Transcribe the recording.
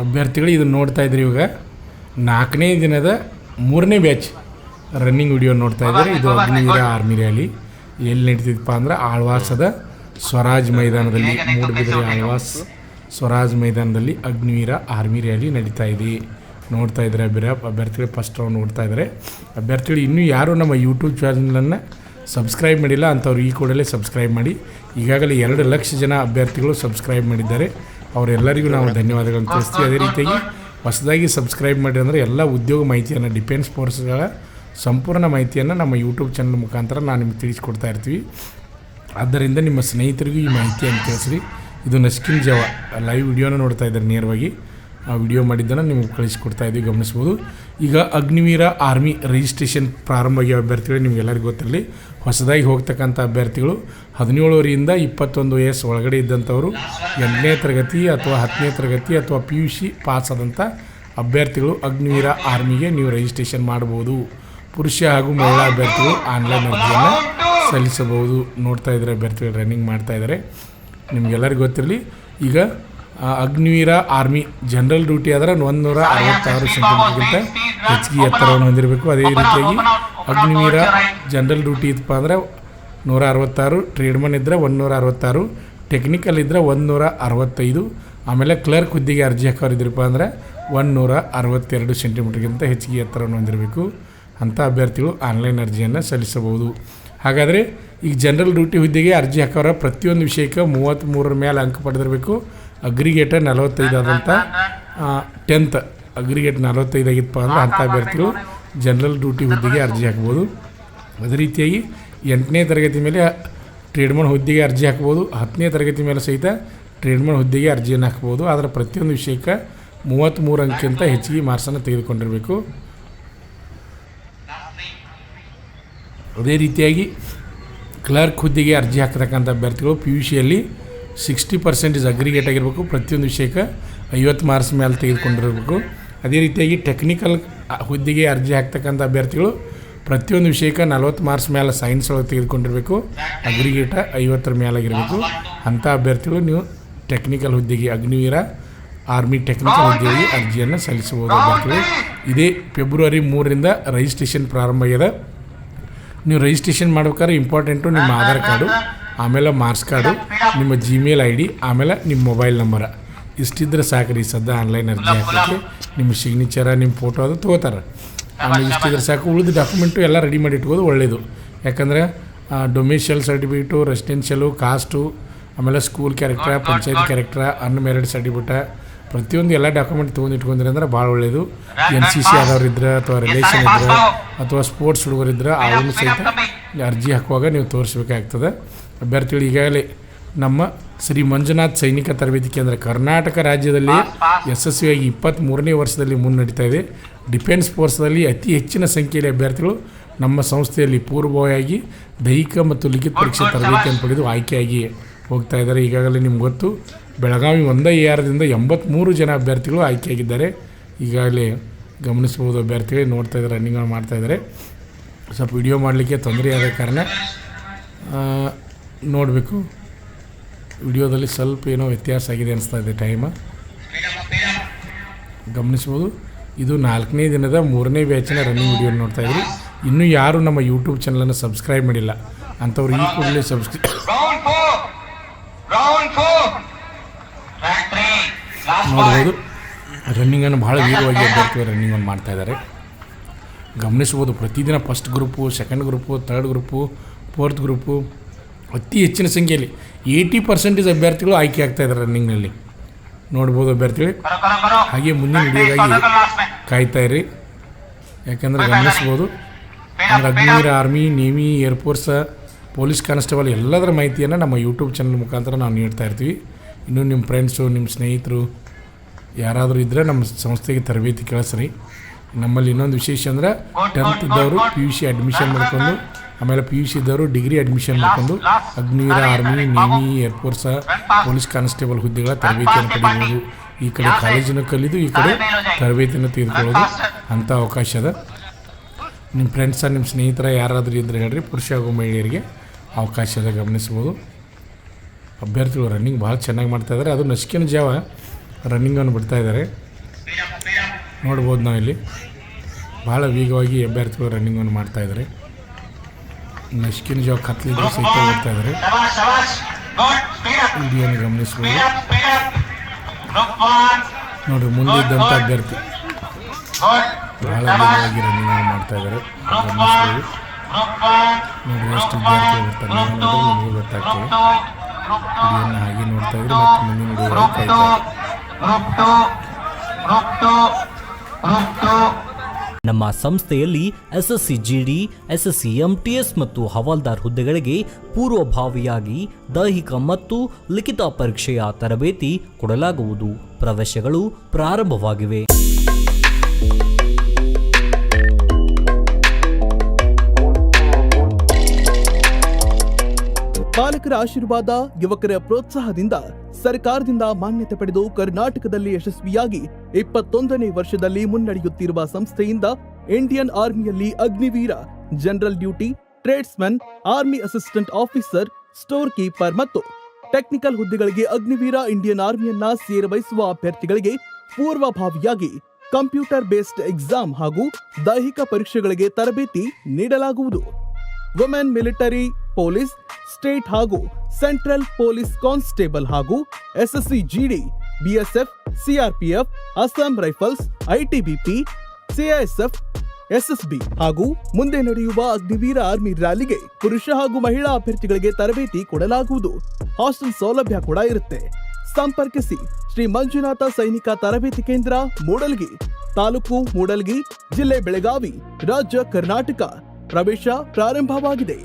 ಅಭ್ಯರ್ಥಿಗಳು ಇದನ್ನು ನೋಡ್ತಾ ಇದ್ರಿ. ಇವಾಗ 4ನೇ ದಿನದ 3ನೇ ಬ್ಯಾಚ್ ರನ್ನಿಂಗ್ ವಿಡಿಯೋ ನೋಡ್ತಾ ಇದ್ದಾರೆ. ಇದು ಅಗ್ನಿವೀರ ಆರ್ಮಿ ರ್ಯಾಲಿ ಎಲ್ಲಿ ನಡೀತಿದ್ದಪ್ಪ ಅಂದ್ರೆ ಆಳ್ವಾಸದ ಸ್ವರಾಜ್ ಮೈದಾನದಲ್ಲಿ, ಮೂಡಬಿದಿರೆ ಆಳ್ವಾಸ್ ಸ್ವರಾಜ್ ಮೈದಾನದಲ್ಲಿ ಅಗ್ನಿವೀರ ಆರ್ಮಿ ರ್ಯಾಲಿ ನಡೀತಾ ಇದೆ. ನೋಡ್ತಾ ಇದ್ದಾರೆ ಅಭ್ಯರ್ಥಿಗಳು ಫಸ್ಟ್ ರೌಂಡ್ ನೋಡ್ತಾ ಇದ್ದಾರೆ. ಅಭ್ಯರ್ಥಿಗಳು ಇನ್ನೂ ಯಾರು ನಮ್ಮ ಯೂಟ್ಯೂಬ್ ಚಾನಲನ್ನು ಸಬ್ಸ್ಕ್ರೈಬ್ ಮಾಡಿಲ್ಲ ಅಂಥವ್ರು ಈ ಕೂಡಲೇ ಸಬ್ಸ್ಕ್ರೈಬ್ ಮಾಡಿ. ಈಗಾಗಲೇ 2 ಲಕ್ಷ ಜನ ಅಭ್ಯರ್ಥಿಗಳು ಸಬ್ಸ್ಕ್ರೈಬ್ ಮಾಡಿದ್ದಾರೆ. ಅವರೆಲ್ಲರಿಗೂ ನಾವು ಧನ್ಯವಾದಗಳನ್ನು ತಿಳಿಸ್ತೀವಿ. ಅದೇ ರೀತಿಯಾಗಿ ಹೊಸದಾಗಿ ಸಬ್ಸ್ಕ್ರೈಬ್ ಮಾಡಿ ಅಂದರೆ ಎಲ್ಲ ಉದ್ಯೋಗ ಮಾಹಿತಿಯನ್ನು, ಡಿಫೆನ್ಸ್ ಫೋರ್ಸ್ಗಳ ಸಂಪೂರ್ಣ ಮಾಹಿತಿಯನ್ನು ನಮ್ಮ ಯೂಟ್ಯೂಬ್ ಚಾನಲ್ ಮುಖಾಂತರ ನಾನು ನಿಮಗೆ ತಿಳಿಸ್ಕೊಡ್ತಾ ಇರ್ತೀವಿ. ಆದ್ದರಿಂದ ನಿಮ್ಮ ಸ್ನೇಹಿತರಿಗೂ ಈ ಮಾಹಿತಿಯನ್ನು ತಿಳಿಸ್ರಿ. ಇದು ನಸ್ಕಿನ್ ಜಾವ ಲೈವ್ ವಿಡಿಯೋನ ನೋಡ್ತಾ ಇದ್ದಾರೆ ನೇರವಾಗಿ. ಆ ವಿಡಿಯೋ ಮಾಡಿದ್ದನ್ನು ನಿಮಗೆ ಕಳಿಸ್ಕೊಡ್ತಾ ಇದ್ದೀವಿ, ಗಮನಿಸ್ಬೋದು. ಈಗ ಅಗ್ನಿವೀರ ಆರ್ಮಿ ರಿಜಿಸ್ಟ್ರೇಷನ್ ಪ್ರಾರಂಭ ಆಗಿರೋ ಅಭ್ಯರ್ಥಿಗಳು ನಿಮಗೆಲ್ಲರಿಗೂ ಗೊತ್ತಿರಲಿ. ಹೊಸದಾಗಿ ಹೋಗ್ತಕ್ಕಂಥ ಅಭ್ಯರ್ಥಿಗಳು 17 ರಿಂದ 21 ವಯಸ್ಸು ಒಳಗಡೆ ಇದ್ದಂಥವರು, 8ನೇ ತರಗತಿ ಅಥವಾ 10ನೇ ತರಗತಿ ಅಥವಾ PUC ಪಾಸ್ ಆದಂಥ ಅಭ್ಯರ್ಥಿಗಳು ಅಗ್ನಿವೀರ ಆರ್ಮಿಗೆ ನೀವು ರಿಜಿಸ್ಟ್ರೇಷನ್ ಮಾಡ್ಬೋದು. ಪುರುಷ ಹಾಗೂ ಮಹಿಳಾ ಅಭ್ಯರ್ಥಿಗಳು ಆನ್ಲೈನ್ ಅರ್ಜಿಯನ್ನು ಸಲ್ಲಿಸಬಹುದು. ನೋಡ್ತಾ ಇದ್ದಾರೆ ಅಭ್ಯರ್ಥಿಗಳು ರನ್ನಿಂಗ್ ಮಾಡ್ತಾ ಇದ್ದಾರೆ. ನಿಮಗೆಲ್ಲರಿಗೂ ಗೊತ್ತಿರಲಿ. ಈಗ ಅಗ್ನಿವೀರ ಆರ್ಮಿ ಜನರಲ್ ಡ್ಯೂಟಿ ಆದರೆ 166 ಸೆಂಟಿಮೀಟರ್ಗಿಂತ ಹೆಚ್ಚಿಗೆ ಎತ್ತರವನ್ನು ಹೊಂದಿರಬೇಕು. ಅದೇ ರೀತಿಯಾಗಿ ಅಗ್ನಿವೀರ ಜನರಲ್ ಡ್ಯೂಟಿ ಇತ್ತಪ್ಪ ಅಂದರೆ 166, ಟ್ರೇಡ್ಮನ್ ಇದ್ದರೆ 166, ಟೆಕ್ನಿಕಲ್ ಇದ್ದರೆ 165, ಆಮೇಲೆ ಕ್ಲರ್ಕ್ ಹುದ್ದೆಗೆ ಅರ್ಜಿ ಹಾಕೋರಿದ್ರಪ್ಪ ಅಂದರೆ 162 ಸೆಂಟಿಮೀಟರ್ಗಿಂತ ಹೆಚ್ಚಿಗೆ ಎತ್ತರವನ್ನು ಹೊಂದಿರಬೇಕು. ಅಂಥ ಅಭ್ಯರ್ಥಿಗಳು ಆನ್ಲೈನ್ ಅರ್ಜಿಯನ್ನು ಸಲ್ಲಿಸಬಹುದು. ಹಾಗಾದರೆ ಈಗ ಜನರಲ್ ಡ್ಯೂಟಿ ಹುದ್ದೆಗೆ ಅರ್ಜಿ ಹಾಕೋರ ಪ್ರತಿಯೊಂದು ವಿಷಯಕ್ಕೆ 33 ಮೇಲೆ ಅಂಕ ಪಡೆದಿರಬೇಕು. ಅಗ್ರಿಗೇಟ 45 ಆದಂಥ 10th ಅಗ್ರಿಗೇಟ್ 45 ಆಗಿತ್ತಪ್ಪ ಅಂದರೆ ಅಂಥ ಅಭ್ಯರ್ಥಿಗಳು ಜನರಲ್ ಡ್ಯೂಟಿ ಹುದ್ದೆಗೆ ಅರ್ಜಿ ಹಾಕ್ಬೋದು. ಅದೇ ರೀತಿಯಾಗಿ 8ನೇ ತರಗತಿ ಮೇಲೆ ಟ್ರೇಡ್ಮನ್ ಹುದ್ದೆಗೆ ಅರ್ಜಿ ಹಾಕ್ಬೋದು. 10ನೇ ತರಗತಿ ಮೇಲೆ ಸಹಿತ ಟ್ರೇಡ್ಮನ್ ಹುದ್ದೆಗೆ ಅರ್ಜಿಯನ್ನು ಹಾಕ್ಬೋದು. ಆದರೆ ಪ್ರತಿಯೊಂದು ವಿಷಯಕ್ಕೆ 33 ಅಂಕಕ್ಕಿಂತ ಹೆಚ್ಚಿಗೆ ಮಾರ್ಕ್ಸನ್ನು ತೆಗೆದುಕೊಂಡಿರಬೇಕು. ಅದೇ ರೀತಿಯಾಗಿ ಕ್ಲರ್ಕ್ ಹುದ್ದೆಗೆ ಅರ್ಜಿ ಹಾಕತಕ್ಕಂಥ ಅಭ್ಯರ್ಥಿಗಳು PUCಯಲ್ಲಿ 60% ಅಗ್ರಿಗೇಟ್ ಆಗಿರಬೇಕು. ಪ್ರತಿಯೊಂದು ವಿಷಯಕ್ಕೆ 50 ಮಾರ್ಕ್ಸ್ ಮೇಲೆ ತೆಗೆದುಕೊಂಡಿರಬೇಕು. ಅದೇ ರೀತಿಯಾಗಿ ಟೆಕ್ನಿಕಲ್ ಹುದ್ದೆಗೆ ಅರ್ಜಿ ಹಾಕ್ತಕ್ಕಂಥ ಅಭ್ಯರ್ಥಿಗಳು ಪ್ರತಿಯೊಂದು ವಿಷಯಕ್ಕೆ 40 ಮಾರ್ಕ್ಸ್ ಮೇಲೆ ಸೈನ್ಸ್ ಒಳಗೆ ತೆಗೆದುಕೊಂಡಿರಬೇಕು. ಅಗ್ರಿಗೇಟ 50 ಮೇಲಾಗಿರಬೇಕು. ಅಂಥ ಅಭ್ಯರ್ಥಿಗಳು ನೀವು ಟೆಕ್ನಿಕಲ್ ಹುದ್ದೆಗೆ ಅಗ್ನಿವೀರ ಆರ್ಮಿ ಟೆಕ್ನಿಕಲ್ ಹುದ್ದೆಗೆ ಅರ್ಜಿಯನ್ನು ಸಲ್ಲಿಸಬಹುದು. ಅಭ್ಯರ್ಥಿಗಳು ಇದೇ ಫೆಬ್ರವರಿ 3ರಿಂದ ರಿಜಿಸ್ಟ್ರೇಷನ್ ಪ್ರಾರಂಭ ಆಗಿದೆ. ನೀವು ರಿಜಿಸ್ಟ್ರೇಷನ್ ಮಾಡ್ಬೇಕಾದ್ರೆ ಇಂಪಾರ್ಟೆಂಟು ನಿಮ್ಮ ಆಧಾರ್ ಕಾರ್ಡು, ಆಮೇಲೆ ಮಾರ್ಕ್ಸ್ ಕಾರ್ಡು, ನಿಮ್ಮ ಜಿಮೇಲ್ ID, ಆಮೇಲೆ ನಿಮ್ಮ ಮೊಬೈಲ್ ನಂಬರ ಇಷ್ಟಿದ್ರೆ ಸಾಕ್ರಿ. ಸದ್ಯ ಆನ್ಲೈನ್ ಅರ್ಜಿ ಹಾಕಲಿಕ್ಕೆ ನಿಮ್ಮ ಸಿಗ್ನೇಚರ, ನಿಮ್ಮ ಫೋಟೋ ಅದು ತೊಗೋತಾರೆ. ಆಮೇಲೆ ಇಷ್ಟಿದ್ರೆ ಸಾಕು. ಉಳಿದ ಡಾಕ್ಯುಮೆಂಟು ಎಲ್ಲ ರೆಡಿ ಮಾಡಿ ಇಟ್ಕೋದು ಒಳ್ಳೆಯದು. ಯಾಕಂದರೆ ಡೊಮಿಷಿಯಲ್ ಸರ್ಟಿಫಿಕೇಟು, ರೆಸಿಡೆನ್ಷಿಯಲು, ಕಾಸ್ಟು, ಆಮೇಲೆ ಸ್ಕೂಲ್ ಕ್ಯಾರೆಕ್ಟ್ರ, ಪಂಚಾಯತ್ ಕ್ಯಾರೆಕ್ಟ್ರ, ಅನ್ಮ್ಯಾರಿಡ್ ಸರ್ಟಿಫಿಕೇಟ, ಪ್ರತಿಯೊಂದು ಎಲ್ಲ ಡಾಕ್ಯುಮೆಂಟ್ ತೊಗೊಂಡು ಇಟ್ಕೊಂಡಿರಿ ಅಂದ್ರೆ ಭಾಳ ಒಳ್ಳೆಯದು. NCC ಆದವ್ರು ಇದ್ರೆ ಅಥವಾ ರಿಲೇಷನ್ ಇದ್ರೆ ಅಥವಾ ಸ್ಪೋರ್ಟ್ಸ್ ಹುಡುಗರಿದ್ರೆ ಅವನು ಸಹಿತ ಅರ್ಜಿ ಹಾಕುವಾಗ ನೀವು ತೋರಿಸ್ಬೇಕಾಗ್ತದೆ. ಅಭ್ಯರ್ಥಿಗಳು ಈಗಾಗಲೇ ನಮ್ಮ ಶ್ರೀ ಮಂಜುನಾಥ್ ಸೈನಿಕ ತರಬೇತಿ ಕೇಂದ್ರ ಕರ್ನಾಟಕ ರಾಜ್ಯದಲ್ಲಿ ಯಶಸ್ವಿಯಾಗಿ 23ನೇ ವರ್ಷದಲ್ಲಿ ಮುನ್ನಡೀತಾ ಇದೆ. ಡಿಫೆನ್ಸ್ ಫೋರ್ಸ್ನಲ್ಲಿ ಅತಿ ಹೆಚ್ಚಿನ ಸಂಖ್ಯೆಯಲ್ಲಿ ಅಭ್ಯರ್ಥಿಗಳು ನಮ್ಮ ಸಂಸ್ಥೆಯಲ್ಲಿ ಪೂರ್ವಭಾವಿಯಾಗಿ ದೈಹಿಕ ಮತ್ತು ಲಿಖಿತ ಪರೀಕ್ಷೆ ತರಬೇತಿಯನ್ನು ಪಡೆದು ಆಯ್ಕೆಯಾಗಿ ಹೋಗ್ತಾ ಇದ್ದಾರೆ. ಈಗಾಗಲೇ ನಿಮ್ಗೆ ಗೊತ್ತು, ಬೆಳಗಾವಿ 1 ARದಿಂದ 83 ಜನ ಅಭ್ಯರ್ಥಿಗಳು ಆಯ್ಕೆಯಾಗಿದ್ದಾರೆ. ಈಗಾಗಲೇ ಗಮನಿಸ್ಬೋದು. ಅಭ್ಯರ್ಥಿಗಳು ನೋಡ್ತಾ ಇದ್ದಾರೆ, ರನ್ನಿಂಗ್ ಮಾಡ್ತಾಯಿದ್ದಾರೆ. ಸ್ವಲ್ಪ ವಿಡಿಯೋ ಮಾಡಲಿಕ್ಕೆ ತೊಂದರೆ ಆದ ಕಾರಣ ನೋಡಬೇಕು. ವಿಡಿಯೋದಲ್ಲಿ ಸ್ವಲ್ಪ ಏನೋ ವ್ಯತ್ಯಾಸ ಆಗಿದೆ ಅನಿಸ್ತಾ ಇದೆ ಟೈಮ. ಗಮನಿಸ್ಬೋದು. ಇದು 4ನೇ ದಿನದ 3ನೇ ಬ್ಯಾಚಿನ ರನ್ನಿಂಗ್ ವಿಡಿಯೋ ನೋಡ್ತಾ ಇದ್ರಿ. ಇನ್ನೂ ಯಾರು ನಮ್ಮ ಯೂಟ್ಯೂಬ್ ಚಾನಲನ್ನು ಸಬ್ಸ್ಕ್ರೈಬ್ ಮಾಡಿಲ್ಲ ಅಂಥವ್ರು ಈ ಕೂಡಲೇ ಸಬ್ಸ್ಕ್ರೈಬ್ ನೋಡ್ಬೋದು. ರನ್ನಿಂಗನ್ನು ಭಾಳ ವೇಗವಾಗಿ ಅಭ್ಯರ್ಥಿಗಳು ರನ್ನಿಂಗನ್ನು ಮಾಡ್ತಾಯಿದ್ದಾರೆ. ಗಮನಿಸ್ಬೋದು. ಪ್ರತಿದಿನ first group, second group, third group, fourth group ಅತಿ ಹೆಚ್ಚಿನ ಸಂಖ್ಯೆಯಲ್ಲಿ 80% ಅಭ್ಯರ್ಥಿಗಳು ಆಯ್ಕೆ ಆಗ್ತಾಯಿದ್ದಾರೆ ರನ್ನಿಂಗ್ನಲ್ಲಿ. ನೋಡ್ಬೋದು ಅಭ್ಯರ್ಥಿಗಳು. ಹಾಗೆ ಮುಂದಿನ ವಿಡಿಯೋಗಾಗಿ ಕಾಯ್ತಾಯಿರಿ. ಯಾಕಂದರೆ ಗಮನಿಸ್ಬೋದು, Agniveer army, navy, air force, police constable ಎಲ್ಲದರ ಮಾಹಿತಿಯನ್ನು ನಮ್ಮ ಯೂಟ್ಯೂಬ್ ಚಾನಲ್ ಮುಖಾಂತರ ನಾವು ನೀಡ್ತಾ ಇರ್ತೀವಿ. ಇನ್ನೂ ನಿಮ್ಮ ಫ್ರೆಂಡ್ಸು, ನಿಮ್ಮ ಸ್ನೇಹಿತರು ಯಾರಾದರೂ ಇದ್ದರೆ ನಮ್ಮ ಸಂಸ್ಥೆಗೆ ತರಬೇತಿ ಕಳಿಸ್ರಿ. ನಮ್ಮಲ್ಲಿ ಇನ್ನೊಂದು ವಿಶೇಷ ಅಂದರೆ 10th ಇದ್ದವರು PUC ಅಡ್ಮಿಷನ್ ಮಾಡ್ಕೊಂಡು, ಆಮೇಲೆ PUC ಇದ್ದವರು ಡಿಗ್ರಿ ಅಡ್ಮಿಷನ್ ಮಾಡ್ಕೊಂಡು Agniveer army, navy, air force, police constable ಹುದ್ದೆಗಳ ತರಬೇತಿಯನ್ನು ಪಡೆಯಬಹುದು. ಈ ಕಡೆ ಕಾಲೇಜಿನ ಕಲಿದು ಈ ಕಡೆ ತರಬೇತಿಯನ್ನು ತೆಗೆದುಕೊಳ್ಳೋದು ಅಂಥ ಅವಕಾಶ ಅದ. ನಿಮ್ಮ ಫ್ರೆಂಡ್ಸ, ನಿಮ್ಮ ಸ್ನೇಹಿತರ ಯಾರಾದರೂ ಇದ್ದರೆ ಹೇಳ್ರಿ. ಪುರುಷ ಹಾಗೂ ಮಹಿಳೆಯರಿಗೆ ಅವಕಾಶ ಅದ. ಗಮನಿಸ್ಬೋದು. ಅಭ್ಯರ್ಥಿಗಳು ರನ್ನಿಂಗ್ ಭಾಳ ಚೆನ್ನಾಗಿ ಮಾಡ್ತಾಯಿದ್ದಾರೆ. ಅದು ನಸಿಕಿನ ಜಾವ ರನ್ನಿಂಗನ್ನು ಬಿಡ್ತಾ ಇದ್ದಾರೆ. ನೋಡ್ಬೋದು ನಾವಿಲ್ಲಿ ಭಾಳ ವೇಗವಾಗಿ ಅಭ್ಯರ್ಥಿಗಳು ರನ್ನಿಂಗನ್ನು ಮಾಡ್ತಾಯಿದ್ದಾರೆ. ನಶ್ಕಿನ ಜಾವ ಕತ್ಲಿದ್ರು ಸಹಿತ ಓಡ್ತಾ ಇದ್ದಾರೆ. ವಿಡಿಯೋನ ಗಮನಿಸ್ಬೋದು. ನೋಡ್ರಿ ಮುಂದೆ ಇದ್ದಂಥ ಅಭ್ಯರ್ಥಿ ಭಾಳ ವೇಗವಾಗಿ ರನ್ನಿಂಗನ್ನು ಮಾಡ್ತಾ ಇದ್ದಾರೆ. ಗಮನಿಸ್ಬೋದು. ನೋಡ್ರಿ ಎಷ್ಟು ವಿದ್ಯಾರ್ಥಿಗಳು ಬರ್ತಾರೆ ನಿಮಗೆ ಗೊತ್ತಾಗ್ತದೆ. ವಿಡಿಯೋನ ಹಾಗೆ ನೋಡ್ತಾ ಇದ್ರೆ ಮತ್ತು ಮುಂದಿನ ವಿಡಿಯೋ ಕಾಯ್ತಾ ನಮ್ಮ ಸಂಸ್ಥೆಯಲ್ಲಿ ಎಸ್ಎಸ್ಸಿ ಜಿಡಿ, ಎಸ್ಎಸ್ಸಿ ಎಂಟಿಎಸ್ ಮತ್ತು ಹವಾಲ್ದಾರ್ ಹುದ್ದೆಗಳಿಗೆ ಪೂರ್ವಭಾವಿಯಾಗಿ ದೈಹಿಕ ಮತ್ತು ಲಿಖಿತ ಪರೀಕ್ಷೆಯ ತರಬೇತಿ ಕೊಡಲಾಗುವುದು. ಪ್ರವೇಶಗಳು ಪ್ರಾರಂಭವಾಗಿವೆ. ಪಾಲಕರ ಆಶೀರ್ವಾದ, ಯುವಕರ ಪ್ರೋತ್ಸಾಹದಿಂದ ಸರ್ಕಾರದಿಂದ ಮಾನ್ಯತೆ ಪಡೆದು ಕರ್ನಾಟಕದಲ್ಲಿ ಯಶಸ್ವಿಯಾಗಿ 21ನೇ ವರ್ಷದಲ್ಲಿ ಮುನ್ನಡೆಯುತ್ತಿರುವ ಸಂಸ್ಥೆಯಿಂದ ಇಂಡಿಯನ್ ಆರ್ಮಿಯಲ್ಲಿ Agniveer, general duty, tradesman, army assistant officer, store keeper ಮತ್ತು ಟೆಕ್ನಿಕಲ್ ಹುದ್ದೆಗಳಿಗೆ ಅಗ್ನಿವೀರ ಇಂಡಿಯನ್ ಆರ್ಮಿಯನ್ನ ಸೇರಬಯಸುವ ಅಭ್ಯರ್ಥಿಗಳಿಗೆ ಪೂರ್ವಭಾವಿಯಾಗಿ ಕಂಪ್ಯೂಟರ್ ಬೇಸ್ಡ್ ಎಕ್ಸಾಮ್ ಹಾಗೂ ದೈಹಿಕ ಪರೀಕ್ಷೆಗಳಿಗೆ ತರಬೇತಿ ನೀಡಲಾಗುವುದು. ವುಮೆನ್ ಮಿಲಿಟರಿ, ಪೊಲೀಸ್, ಸ್ಟೇಟ್ ಹಾಗೂ ಸೆಂಟ್ರಲ್ ಪೊಲೀಸ್ ಕಾನ್ಸ್ಟೇಬಲ್ ಹಾಗೂ SSC GD, BSF, CRPF, Assam rifles, ITBP, CISF, SSB ಹಾಗೂ ಮುಂದೆ ನಡೆಯುವ ಅಗ್ನಿವೀರ ಆರ್ಮಿ ರ್ಯಾಲಿಗೆ ಪುರುಷ ಹಾಗೂ ಮಹಿಳಾ ಅಭ್ಯರ್ಥಿಗಳಿಗೆ ತರಬೇತಿ ಕೊಡಲಾಗುವುದು. ಹಾಸ್ಟೆಲ್ ಸೌಲಭ್ಯ ಕೂಡ ಇರುತ್ತೆ. ಸಂಪರ್ಕಿಸಿ ಶ್ರೀ ಮಂಜುನಾಥ ಸೈನಿಕ ತರಬೇತಿ ಕೇಂದ್ರ, ಮೂಡಲ್ಗಿ, ತಾಲೂಕು ಮೂಡಲ್ಗಿ, ಜಿಲ್ಲೆ ಬೆಳಗಾವಿ, ರಾಜ್ಯ ಕರ್ನಾಟಕ. ಪ್ರವೇಶ ಪ್ರಾರಂಭವಾಗಿದೆ.